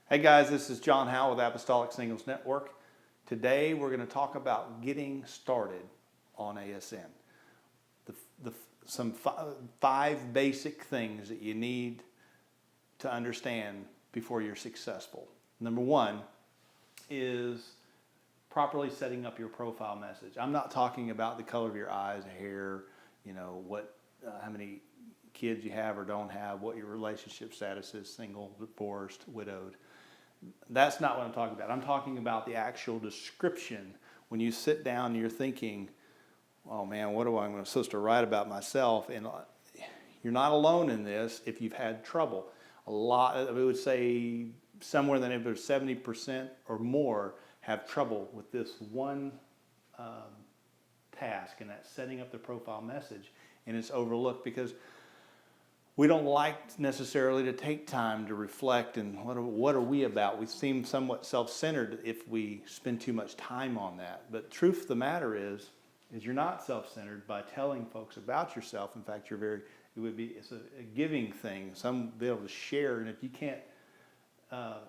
Hey guys, this is John Howe with Apostolic Singles Network. Today we're going to talk about getting started on ASN. Some five basic things that you need to understand before you're successful. Number one is properly setting up your profile message. I'm not talking about the color of your eyes, hair, how many kids you have or don't have, what your relationship status is, single, divorced, widowed. That's not what I'm talking about. I'm talking about the actual description. When you sit down and you're thinking, oh man, what am I supposed to write about myself? And you're not alone in this if you've had trouble. A lot, I would say somewhere in the neighborhood of 70% or more have trouble with this one task, and that's setting up the profile message. And it's overlooked because we don't like necessarily to take time to reflect and what are we about. We seem somewhat self-centered if we spend too much time on that. But truth of the matter is you're not self-centered by telling folks about yourself. In fact, it's a giving thing. Some be able to share, and if you can't,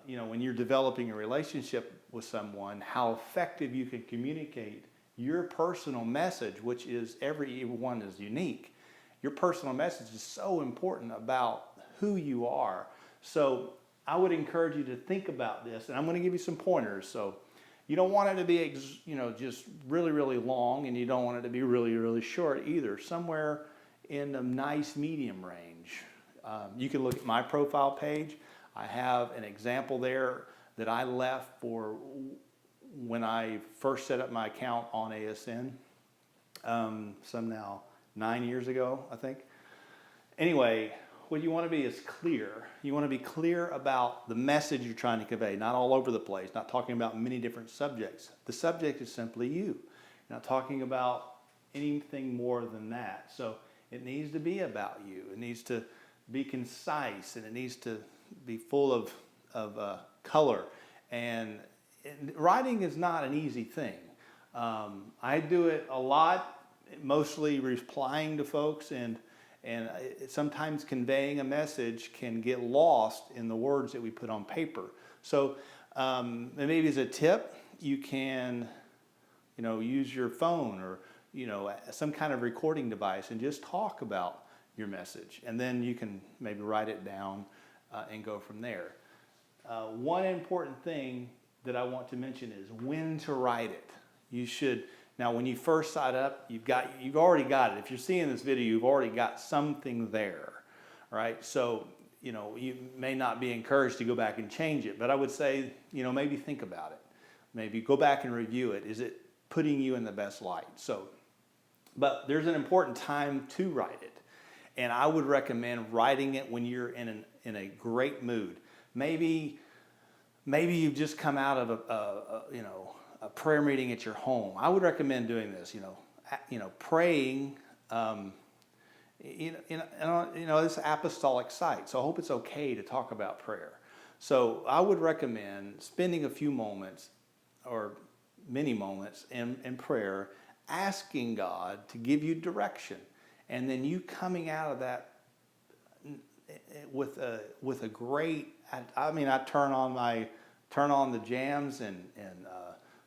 when you're developing a relationship with someone, how effective you can communicate your personal message, which is everyone is unique. Your personal message is so important about who you are. So I would encourage you to think about this, and I'm going to give you some pointers. So you don't want it to be, just really, really long, and you don't want it to be really, really short either. Somewhere in a nice medium range. You can look at my profile page. I have an example there that I left for when I first set up my account on ASN. Some now 9 years ago, I think. Anyway, what you want to be is clear. You want to be clear about the message you're trying to convey, not all over the place, not talking about many different subjects. The subject is simply you. You're not talking about anything more than that. So it needs to be about you. It needs to be concise, and it needs to be full of color. And writing is not an easy thing. I do it a lot, mostly replying to folks, and sometimes conveying a message can get lost in the words that we put on paper. So maybe as a tip, you can use your phone or some kind of recording device and just talk about your message, and then you can maybe write it down and go from there. One important thing that I want to mention is when to write it. You should. Now, when you first sign up, you've already got it. If you're seeing this video, you've already got something there, right? So, you may not be encouraged to go back and change it, but I would say, maybe think about it. Maybe go back and review it. Is it putting you in the best light? But there's an important time to write it, and I would recommend writing it when you're in a great mood. Maybe you've just come out of a prayer meeting at your home. I would recommend doing this, praying, this apostolic site. So I hope it's okay to talk about prayer. So I would recommend spending a few moments or many moments in prayer, asking God to give you direction. And then you coming out of that with a great, I turn on the jams and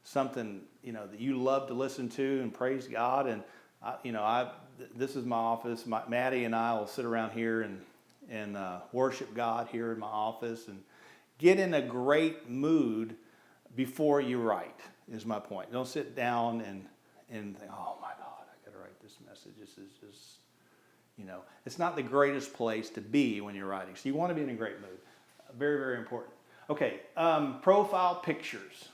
something that you love to listen to and praise God. And this is my office. Maddie and I will sit around here and worship God here in my office and get in a great mood before you write. Is my point. Don't sit down and think, oh my God, I got to write this message. This is just it's not the greatest place to be when you're writing. So you want to be in a great mood. Very, very important. Okay, profile pictures.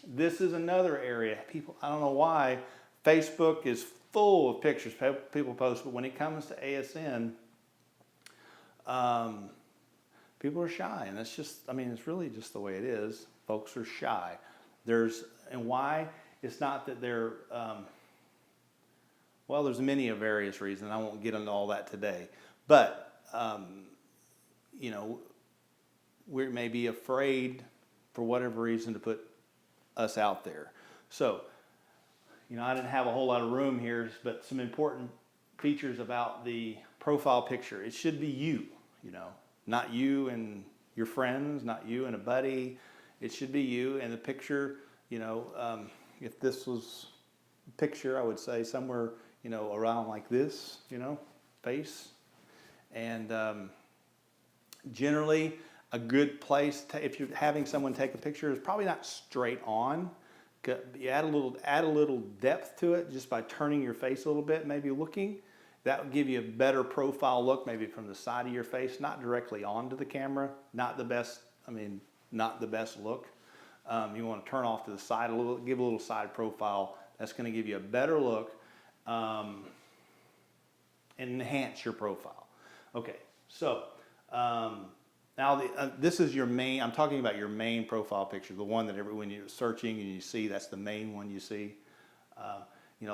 This is another area. People, I don't know why, Facebook is full of pictures people post, but when it comes to ASN, people are shy, and it's just, it's really just the way it is. Folks are shy. And why? It's not that they're, there's many various reasons. I won't get into all that today. But, we may be afraid for whatever reason to put us out there. So, I didn't have a whole lot of room here, but some important features about the profile picture. It should be you, not you and your friends, not you and a buddy. It should be you. And the picture, if this was a picture, I would say somewhere, around like this, face. And generally, a good place if you're having someone take a picture is probably not straight on. You add a little depth to it just by turning your face a little bit, maybe looking. That would give you a better profile look, maybe from the side of your face, not directly onto the camera. Not the best look. You want to turn off to the side a little, give a little side profile. That's going to give you a better look and enhance your profile. Okay, so now this is your main. I'm talking about your main profile picture, the one that when you're searching and you see, that's the main one you see. A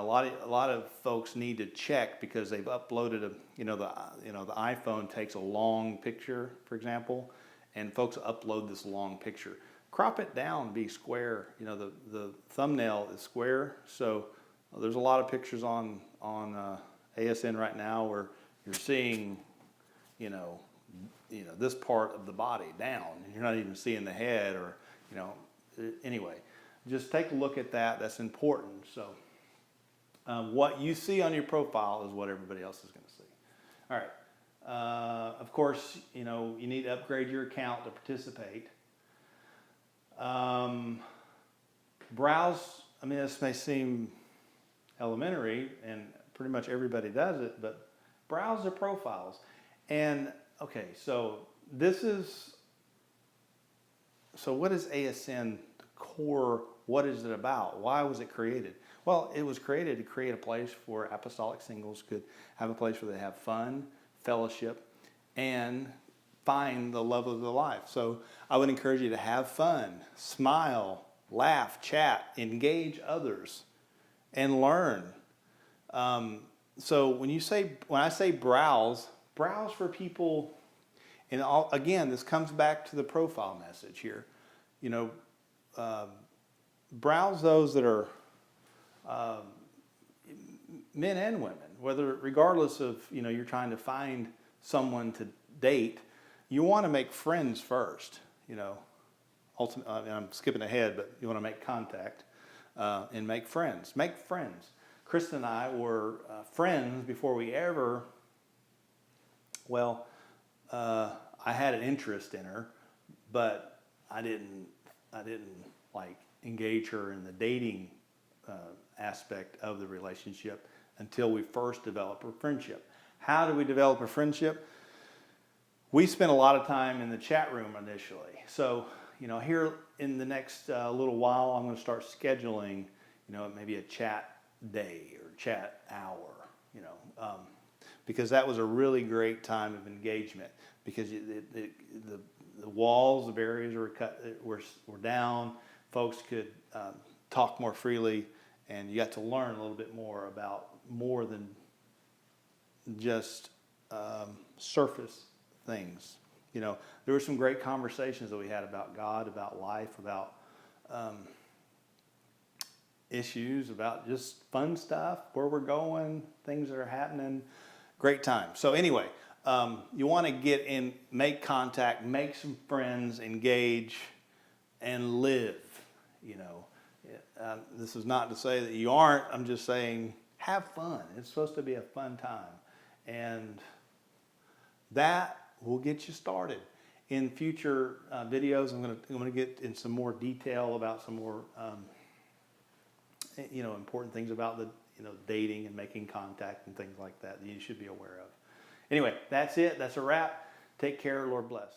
lot of folks need to check because they've uploaded the iPhone takes a long picture, for example, and folks upload this long picture. Crop it down, be square. The thumbnail is square, so there's a lot of pictures on ASN right now where you're seeing, this part of the body down, and you're not even seeing the head, or anyway, just take a look at that. That's important. So what you see on your profile is what everybody else is going to see. All right. Of course, you need to upgrade your account to participate. Browse. This may seem elementary, and pretty much everybody does it, but browse their profiles. And okay, so what is ASN, the core, what is it about? Why was it created? Well, it was created to create a place where apostolic singles could have a place where they have fun, fellowship, and find the love of their life. So I would encourage you to have fun, smile, laugh, chat, engage others, and learn. So when I say browse for people, and again, this comes back to the profile message here. Browse those that are men and women, regardless of you're trying to find someone to date. You want to make friends first. Ultimately, I'm skipping ahead, but you want to make contact and make friends. Make friends. Kristen and I were friends before we ever. I had an interest in her, but I didn't like engage her in the dating aspect of the relationship until we first developed a friendship. How do we develop a friendship? We spent a lot of time in the chat room initially. So, here in the next little while, I'm going to start scheduling, maybe a chat day or chat hour, because that was a really great time of engagement, because the walls, the barriers were down. Folks could talk more freely, and you got to learn a little bit more about more than just surface things. There were some great conversations that we had about God, about life, about issues, about just fun stuff, where we're going, things that are happening. Great time. So anyway, you want to get in, make contact, make some friends, engage, and live. This is not to say that you aren't. I'm just saying have fun. It's supposed to be a fun time. And that will get you started. In future videos, I'm going to get in some more detail about some more important things about the dating and making contact and things like that you should be aware of. Anyway, that's it. That's a wrap. Take care. Lord bless.